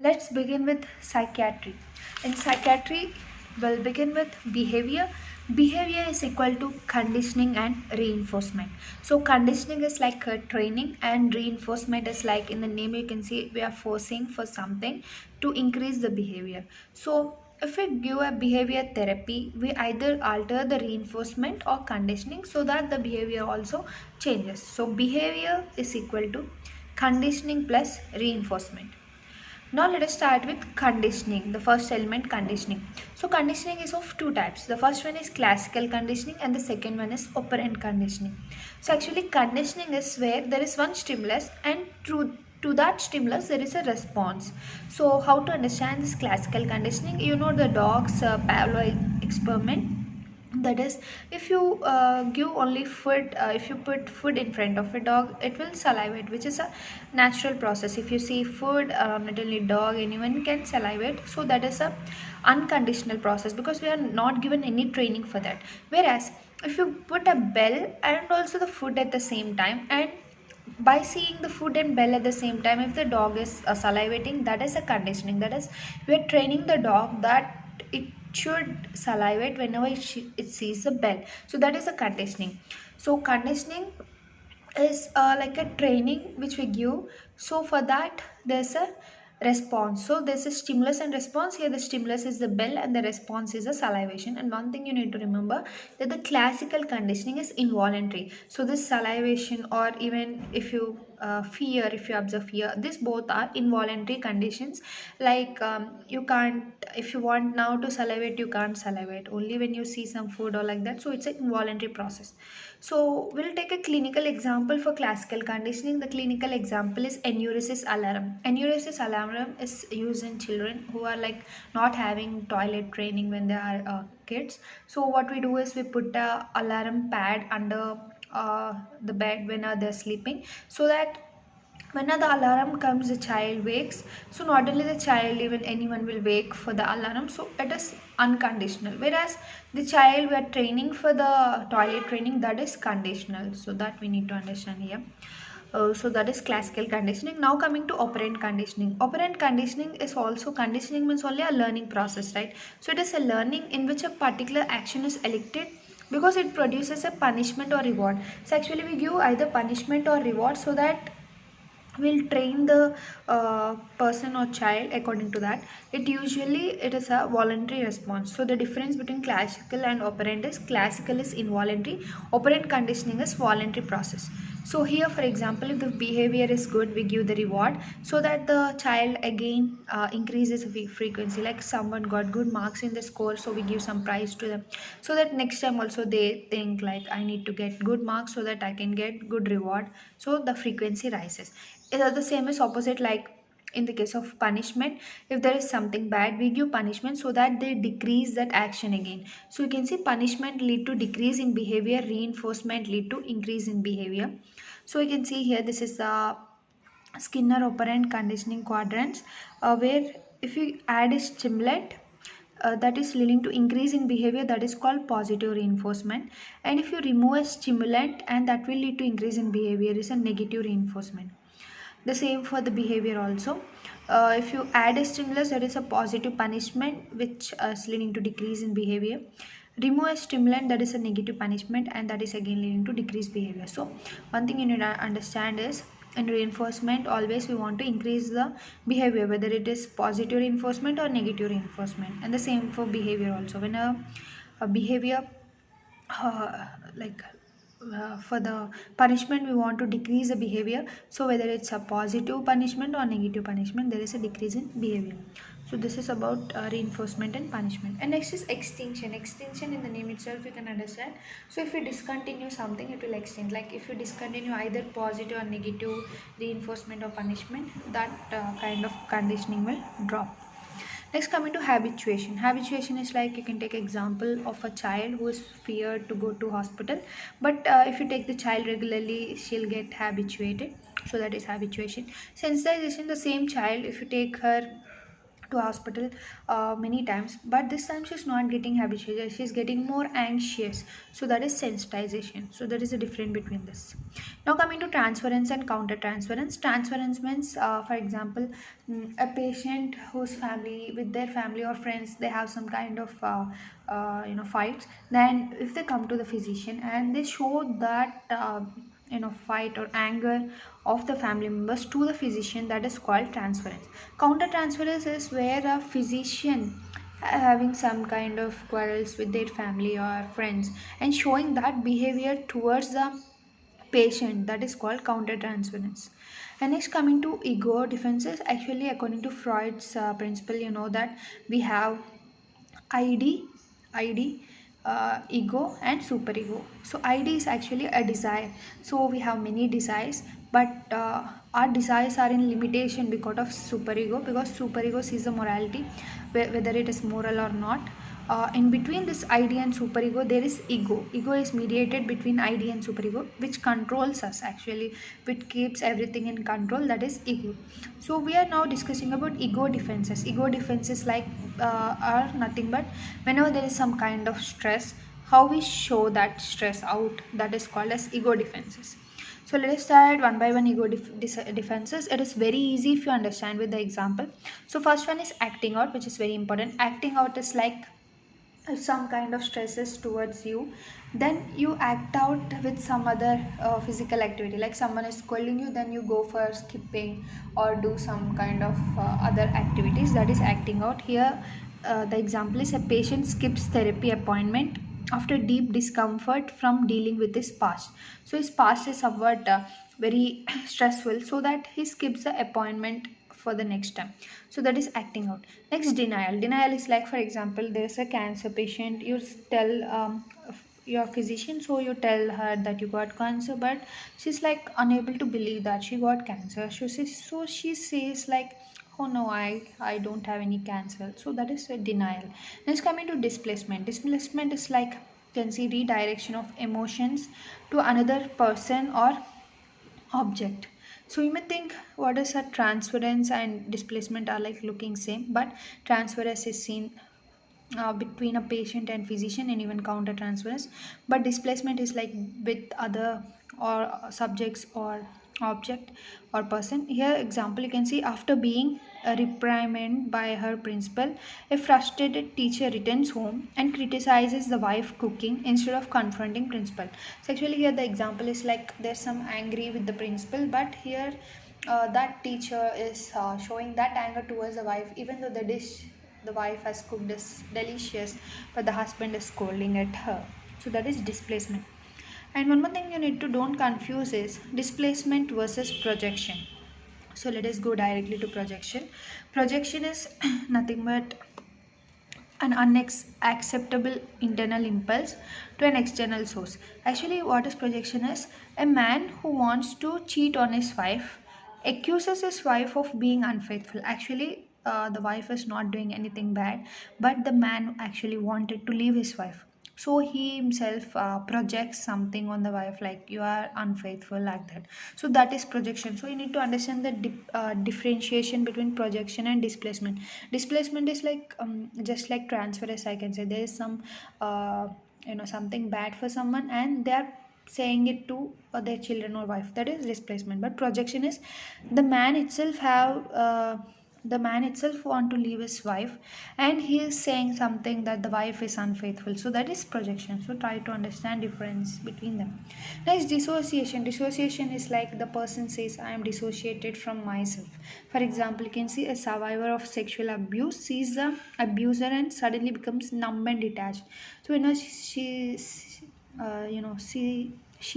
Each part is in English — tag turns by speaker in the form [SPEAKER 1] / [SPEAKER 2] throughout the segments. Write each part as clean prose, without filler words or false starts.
[SPEAKER 1] Let's begin with psychiatry. In psychiatry, we'll begin with behavior. Behavior is equal to conditioning and reinforcement. So conditioning is like training, and reinforcement is like in the name you can see we are forcing for something to increase the behavior. So if we give a behavior therapy, we either alter the reinforcement or conditioning so that the behavior also changes. So behavior is equal to conditioning plus reinforcement. Now let us start with conditioning. The first element, conditioning. So conditioning is of two types. The first one is classical conditioning and the second one is operant conditioning. So actually conditioning is where there is one stimulus and to that stimulus there is a response. So how to understand this classical conditioning? You know the dog's Pavlov experiment. That is, if you give only food, if you put food in front of a dog, it will salivate, which is a natural process. If you see food, not only dog, anyone can salivate. So that is a unconditional process because we are not given any training for that. Whereas if you put a bell and also the food at the same time, and by seeing the food and bell at the same time, if the dog is salivating, that is a conditioning. That is, we are training the dog that it should salivate whenever it sees the bell. So that is a conditioning. So conditioning is like a training which we give. So for that there's a response. So there's a stimulus and response. Here the stimulus is the bell and the response is a salivation. And one thing you need to remember, that the classical conditioning is involuntary. So this salivation, or even if you fear, if you observe fear, this both are involuntary conditions. Like you can't, if you want now to salivate, you can't salivate only when you see some food or like that. So it's an involuntary process. So we'll take a clinical example for classical conditioning. The clinical example is enuresis alarm. Enuresis alarm is used in children who are like not having toilet training when they are kids. So what we do is we put a alarm pad under the bed when they're sleeping, so that when the alarm comes, the child wakes. So not only the child, even anyone will wake for the alarm. So it is unconditional. Whereas the child we are training for the toilet training, that is conditional. So that we need to understand here. So that is classical conditioning. Now coming to operant conditioning. Operant conditioning is also, conditioning means only a learning process, right? So it is a learning in which a particular action is elected because it produces a punishment or reward. So actually we give either punishment or reward so that we'll train the person or child according to that. It is a voluntary response. So the difference between classical and operant is, classical is involuntary, operant conditioning is voluntary process. So here for example, if the behavior is good, we give the reward so that the child again increases the frequency. Like someone got good marks in the score, so we give some prize to them, so that next time also they think like I need to get good marks so that I can get good reward. So the frequency rises. Is the same as opposite, like in the case of punishment, if there is something bad, we give punishment so that they decrease that action again. So you can see punishment lead to decrease in behavior, reinforcement lead to increase in behavior. So you can see here, this is the Skinner operant conditioning quadrants, where if you add a stimulant, that is leading to increase in behavior, that is called positive reinforcement. And if you remove a stimulant and that will lead to increase in behavior, is a negative reinforcement. The same for the behavior also. If you add a stimulus, that is a positive punishment which is leading to decrease in behavior. Remove a stimulant, that is a negative punishment, and that is again leading to decreased behavior. So one thing you need to understand is, in reinforcement always we want to increase the behavior, whether it is positive reinforcement or negative reinforcement. And the same for behavior also. When a behavior uh, like for the punishment, we want to decrease the behavior. So whether it's a positive punishment or negative punishment, there is a decrease in behavior. So this is about reinforcement and punishment. And next is extinction. Extinction, in the name itself you can understand. So if you discontinue something, it will extinct. Like if you discontinue either positive or negative reinforcement or punishment, that kind of conditioning will drop. Next, coming to habituation. Habituation is like, you can take example of a child who is feared to go to hospital, but if you take the child regularly, she'll get habituated. So that is habituation. Sensitization, the same child, if you take her to hospital many times, but this time she's not getting habituated, she's getting more anxious. So that is sensitization. So there is a difference between this. Now coming to transference and counter transference. Transference means, for example, a patient whose family, with their family or friends, they have some kind of fights. Then if they come to the physician and they show that fight or anger of the family members to the physician, that is called transference. Counter transference is where a physician having some kind of quarrels with their family or friends and showing that behavior towards the patient, that is called counter transference. And next coming to ego defenses. Actually, according to Freud's principle, you know that we have id ego and superego. So id is actually a desire. So we have many desires, but our desires are in limitation because of superego, because superego sees the morality, whether it is moral or not. In between this id and superego there is ego is mediated between id and superego, which controls us actually, which keeps everything in control, that is ego. So we are now discussing about ego defenses. Ego defenses like are nothing but whenever there is some kind of stress, how we show that stress out, that is called as ego defenses. So let us start one by one ego defenses. It is very easy if you understand with the example. So first one is acting out, which is very important. Acting out is like if some kind of stresses towards you, then you act out with some other physical activity. Like someone is scolding you, then you go for skipping or do some kind of other activities, that is acting out. Here the example is a patient skips therapy appointment after deep discomfort from dealing with his past. So his past is somewhat very stressful, so that he skips the appointment for the next time. So that is acting out. Next, denial is like, for example, there is a cancer patient, you tell your physician, so you tell her that you got cancer, but she's like unable to believe that she got cancer. So she says like, oh no, I don't have any cancer. So that is a denial. Next, coming to displacement is like, you can see, redirection of emotions to another person or object. So you may think, what is a transference and displacement are like looking same, but transference is seen between a patient and physician, and even counter transference. But displacement is like with other or subjects or object or person. Here example, you can see, after being reprimanded by her principal, a frustrated teacher returns home and criticizes the wife cooking instead of confronting principal. So actually here the example is like, there's some angry with the principal, but here that teacher is showing that anger towards the wife, even though the dish the wife has cooked is delicious, but the husband is scolding at her. So that is displacement. And one more thing you need to don't confuse is displacement versus projection. So let us go directly to projection. Projection is nothing but an unacceptable internal impulse to an external source. Actually, what is projection is, a man who wants to cheat on his wife accuses his wife of being unfaithful. Actually, the wife is not doing anything bad, but the man actually wanted to leave his wife. So he himself projects something on the wife, like you are unfaithful, like that. So that is projection. So you need to understand the differentiation between projection and displacement. Displacement is like just like transfer, as I can say, there is some something bad for someone and they are saying it to their children or wife, that is displacement. But projection is the man itself want to leave his wife and he is saying something that the wife is unfaithful. So that is projection. So try to understand difference between them. Next, dissociation is like, the person says, I am dissociated from myself. For example, you can see a survivor of sexual abuse sees the abuser and suddenly becomes numb and detached. So she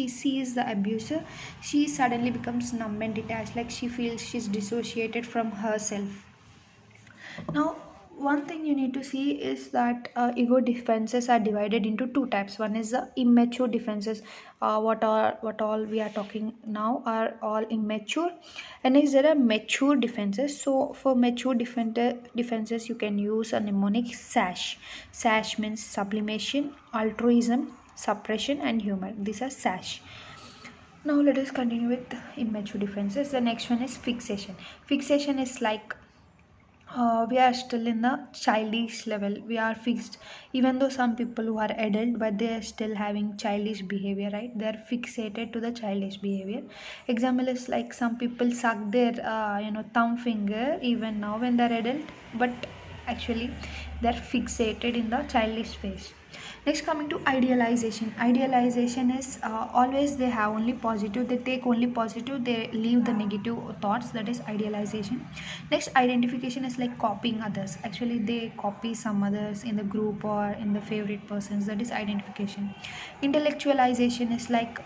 [SPEAKER 1] sees the abuser, she suddenly becomes numb and detached, like she feels she's dissociated from herself. Now, one thing you need to see is that ego defenses are divided into two types. One is the immature defenses. What all we are talking now are all immature, and next there are mature defenses. So for mature defenses, you can use a mnemonic SASH. SASH means sublimation, altruism, suppression, and humor. These are SASH. Now let us continue with immature defenses. The next one is fixation. Fixation is like we are still in the childish level. We are fixed, even though some people who are adult but they are still having childish behavior, right? They are fixated to the childish behavior. Example is like some people suck their thumb finger even now when they're adult, but actually they're fixated in the childish phase. Next, coming to idealization. Idealization is always they have only positive, they take only positive, they leave the negative thoughts. That is idealization. Next, identification is like copying others. Actually, they copy some others in the group or in the favorite persons. That is identification. Intellectualization is like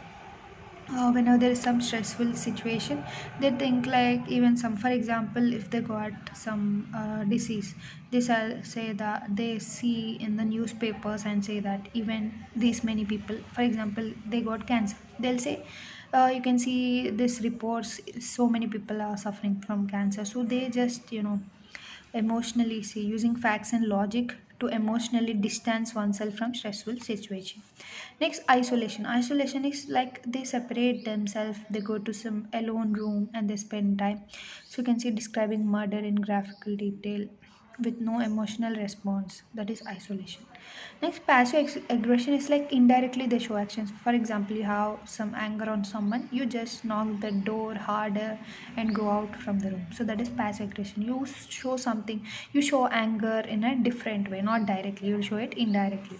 [SPEAKER 1] whenever there is some stressful situation, they think like even some, for example, if they got some disease, they say that they see in the newspapers and say that even these many people, for example, they got cancer, they'll say you can see this reports so many people are suffering from cancer, so they just emotionally see, using facts and logic to emotionally distance oneself from stressful situation. Next, isolation. Isolation is like they separate themselves, they go to some alone room and they spend time. So you can see describing murder in graphical detail with no emotional response. That is isolation. Next, passive aggression is like indirectly they show actions. For example, you have some anger on someone, you just knock the door harder and go out from the room. So that is passive aggression. You show something, you show anger in a different way, not directly, you'll show it indirectly.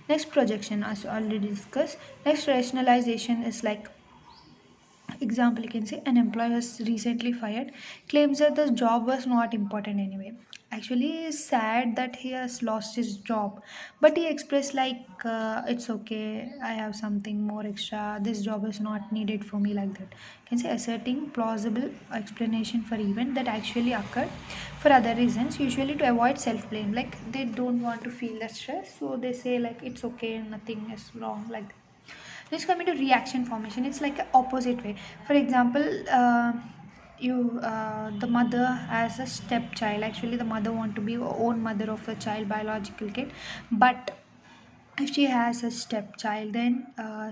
[SPEAKER 1] Next, projection, as already discussed. Next, rationalization is like, example, you can say an employee was recently fired, claims that the job was not important anyway. Actually, he is sad that he has lost his job, but he expressed like it's okay. I have something more extra. This job is not needed for me, like that. You can say asserting plausible explanation for event that actually occurred for other reasons, usually to avoid self blame. Like they don't want to feel the stress, so they say like it's okay, nothing is wrong, like that. Next, coming to reaction formation, it's like an opposite way. For example, the mother has a stepchild. Actually, the mother want to be own mother of the child, biological kid, but if she has a stepchild, then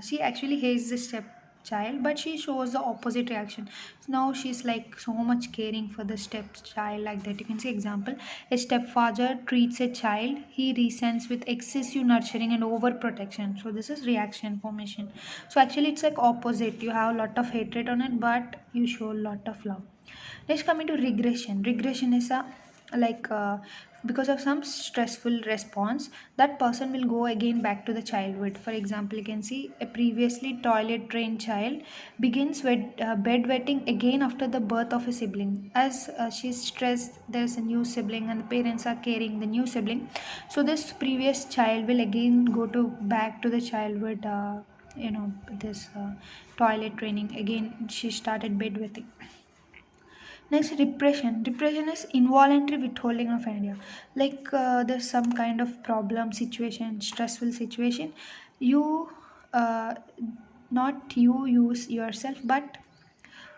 [SPEAKER 1] she actually hates the stepchild, but she shows the opposite reaction. So now she's like so much caring for the stepchild, like that. You can see example: a stepfather treats a child, he resents with excessive nurturing and overprotection. So this is reaction formation. So actually, it's like opposite. You have a lot of hatred on it, but you show a lot of love. Next, coming to regression. Regression is a like because of some stressful response, that person will go again back to the childhood. For example, you can see a previously toilet trained child begins with bedwetting again after the birth of a sibling. As she's stressed, there's a new sibling and the parents are carrying the new sibling, so this previous child will again go to back to the childhood. This toilet training again, she started bedwetting. Next, repression. Repression is involuntary withholding of idea. Like there's some kind of problem situation, stressful situation. You, uh, not you use yourself, but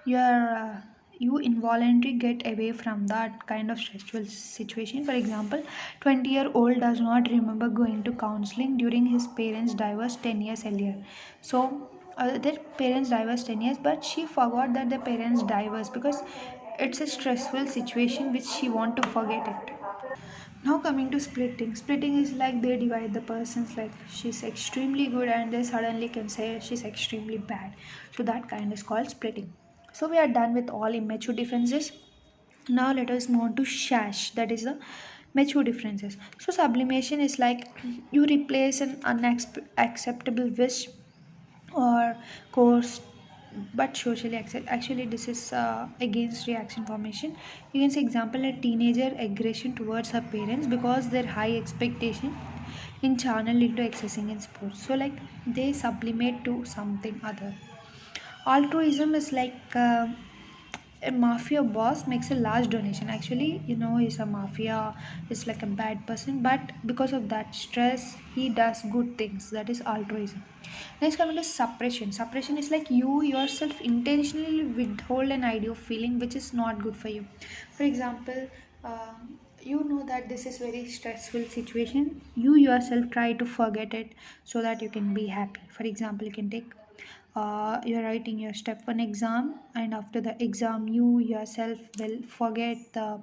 [SPEAKER 1] your you involuntarily get away from that kind of stressful situation. For example, 20-year-old does not remember going to counseling during his parents divorced 10 years earlier. So their parents divorced 10 years, but she forgot that their parents divorced because it's a stressful situation which she want to forget it. Now coming to splitting. Splitting is like they divide the persons, like she's extremely good and they suddenly can say she's extremely bad. So that kind is called splitting. So we are done with all immature differences. Now let us move on to shash, that is the mature differences. So sublimation is like you replace an unacceptable wish or course but socially accept. Actually this is against reaction formation. You can say example, a teenager aggression towards her parents because their high expectation in channel into excessing in sports. So like they sublimate to something other. Altruism is like a mafia boss makes a large donation. Actually, he's a mafia, he's like a bad person, but because of that stress, he does good things. That is altruism. Next, coming to suppression. Suppression is like you yourself intentionally withhold an idea of feeling which is not good for you. For example, you know that this is very stressful situation. You yourself try to forget it so that you can be happy. For example, you can take you're writing your step 1 exam, and after the exam you yourself will forget the,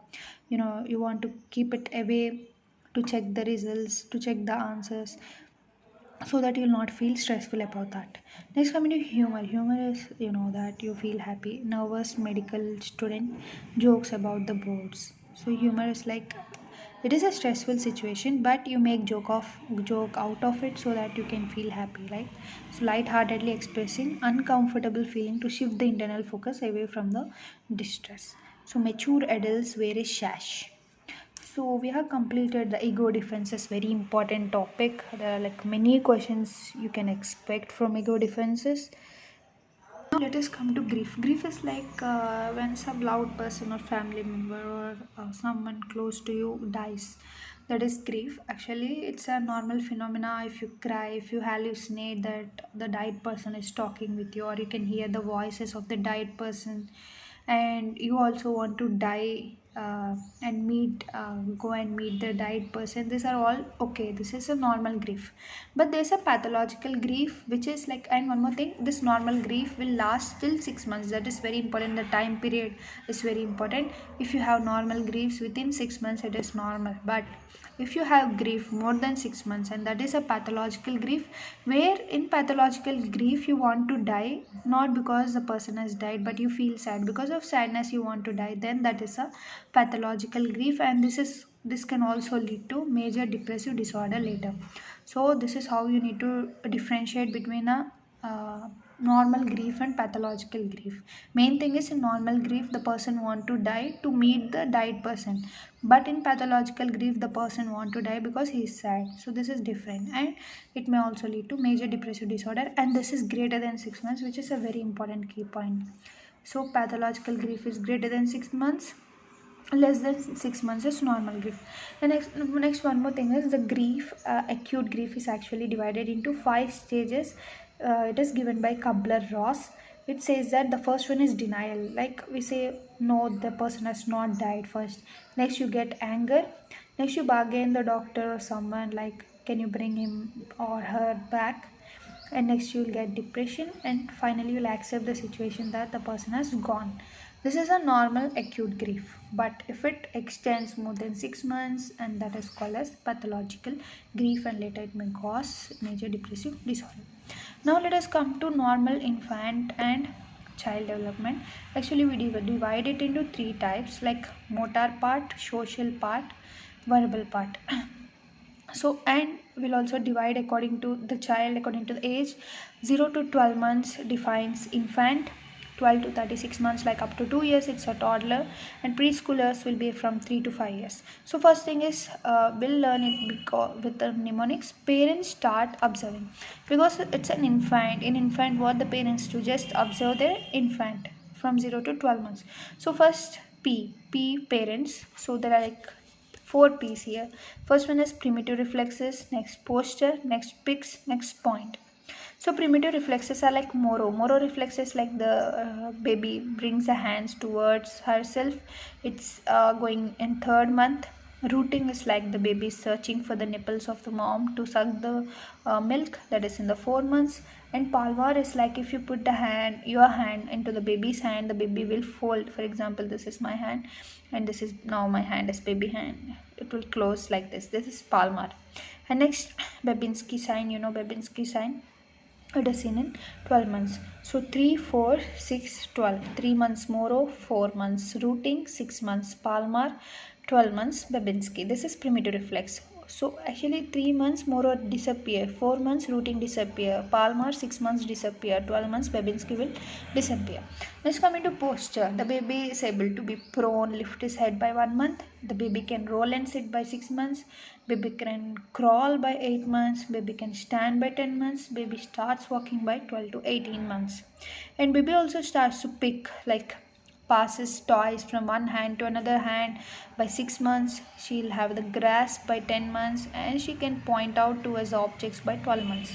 [SPEAKER 1] you want to keep it away to check the results, to check the answers, so that you'll not feel stressful about that. Next, coming to humor. Humor is, that you feel happy. Nervous medical student jokes about the boards. So humor is like, it is a stressful situation, but you make joke out of it so that you can feel happy, right? So light-heartedly expressing uncomfortable feeling to shift the internal focus away from the distress. So mature adults wear a sash. So we have completed the ego defenses, very important topic. There are like many questions you can expect from ego defenses. Now let us come to grief. Grief is like when some loud person or family member or someone close to you dies. That is grief. Actually, it's a normal phenomena. If you cry, if you hallucinate that the died person is talking with you, or you can hear the voices of the died person, and you also want to die, and go and meet the died person, these are all okay. This is a normal grief. But there's a pathological grief which is like, and one more thing, this normal grief will last till 6 months. That is very important. The time period is very important. If you have normal griefs within 6 months, it is normal. But if you have grief more than 6 months, and that is a pathological grief, where in pathological grief you want to die, not because the person has died, but you feel sad because of sadness you want to die, then that is a pathological grief. And this can also lead to major depressive disorder later. So this is how you need to differentiate between a normal grief and pathological grief. Main thing is, in normal grief the person want to die to meet the died person, but in pathological grief the person want to die because he is sad. So this is different, and it may also lead to major depressive disorder, and this is greater than 6 months, which is a very important key point. So pathological grief is greater than 6 months, less than 6 months is normal grief. The next one more thing is the grief. Acute grief is actually divided into 5 stages. It is given by Kubler-Ross. It says that the first one is denial, like we say no, the person has not died first. Next you get anger. Next you bargain the doctor or someone, like can you bring him or her back. And next you'll get depression, and finally you'll accept the situation that the person has gone. This is a normal acute grief, but if it extends more than 6 months, and that is called as pathological grief, and later it may cause major depressive disorder. Now let us come to normal infant and child development. Actually we divide it into 3 types, like motor part, social part, verbal part. So, and we'll also divide according to the child, according to the age. 0 to 12 months defines infant. 12 to 36 months, like up to 2 years, it's a toddler. And preschoolers will be from 3 to 5 years. So first thing is, we'll learn it with the mnemonics. Parents start observing, because it's an infant. In infant, what the parents do, just observe their infant from 0 to 12 months. So first, P parents. So there are like 4 P's here. First one is primitive reflexes, next posture, next picks, next point. So primitive reflexes are like Moro. Moro reflexes like the baby brings the hands towards herself. It's going in 3rd month. Rooting is like the baby searching for the nipples of the mom to suck the milk. That is in the 4 months. And palmar is like if you put your hand into the baby's hand, the baby will fold. For example, this is my hand, and this is now my hand is baby hand. It will close like this. This is palmar. And next, Babinski sign. You know Babinski sign. It is seen in 12 months. So 3, 4, 6, 12. 3 months Moro, 4 months rooting, 6 months Palmar, 12 months Babinski. This is primitive reflex. So actually 3 months Moro disappear, 4 months rooting disappear, Palmar 6 months disappear, 12 months Babinski will disappear. Next, coming to posture. The baby is able to be prone, lift his head by 1 month. The baby can roll and sit by 6 months. Baby can crawl by 8 months. Baby can stand by 10 months. Baby starts walking by 12 to 18 months. And baby also starts to pick, like passes toys from one hand to another hand by 6 months. She'll have the grasp by 10 months, and she can point out towards objects by 12 months.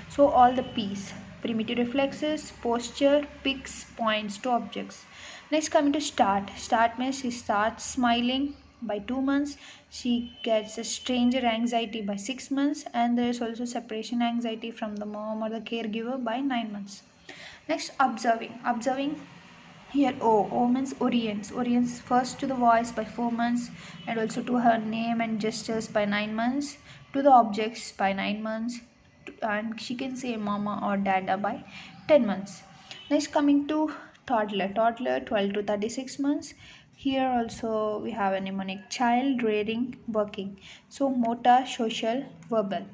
[SPEAKER 1] So all the P's: primitive reflexes, posture, picks, points to objects. Next, coming to start. Start means she starts smiling by 2 months. She gets a stranger anxiety by 6 months, and there is also separation anxiety from the mom or the caregiver by 9 months. Next, observing here O means orients. Orients first to the voice by 4 months, and also to her name and gestures by 9 months, to the objects by 9 months, and she can say mama or dada by 10 months. Next, coming to toddler 12 to 36 months. Here also we have a mnemonic: child, rearing, working. So motor, social, verbal.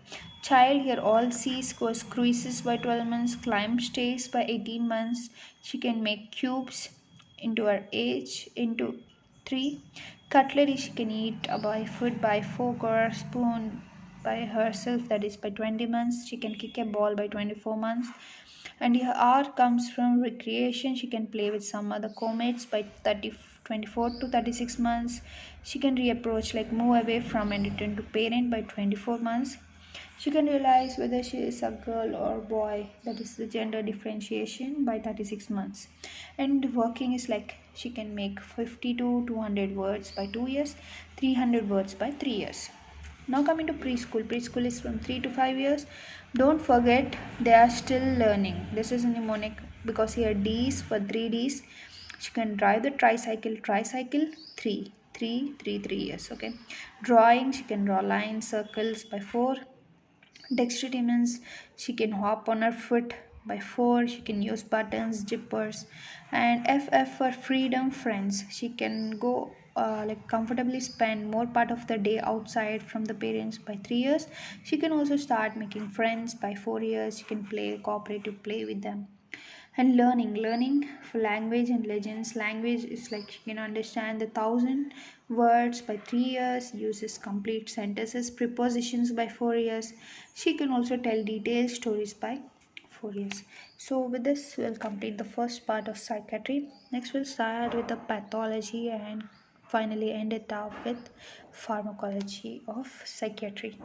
[SPEAKER 1] Child, here all sees goes cruises by 12 months, climb stays by 18 months. She can make cubes into her age into 3. Cutlery, she can eat by foot by fork or spoon by herself, that is by 20 months. She can kick a ball by 24 months. And her R comes from recreation. She can play with some other comets by 24 to 36 months. She can reapproach, like move away from and return to parent by 24 months. She can realize whether she is a girl or boy, that is the gender differentiation, by 36 months. And working is like she can make 50 to 200 words by 2 years, 300 words by 3 years. Now coming to preschool. Preschool is from 3 to 5 years. Don't forget, they are still learning. This is a mnemonic because here D's for 3 D's. She can drive the tricycle 3 years. Okay. Drawing, she can draw lines, circles by 4. Dexterity means she can hop on her foot by 4. She can use buttons, zippers. And FF for freedom, friends. She can go like comfortably spend more part of the day outside from the parents by 3 years. She can also start making friends by 4 years. She can play cooperative play with them. And learning for language and legends. Language is like she can understand the 1,000 words by 3 years, uses complete sentences, prepositions by 4 years. She can also tell detailed stories by 4 years. So with this we'll complete the first part of psychiatry. Next we'll start with the pathology and finally end it up with pharmacology of psychiatry.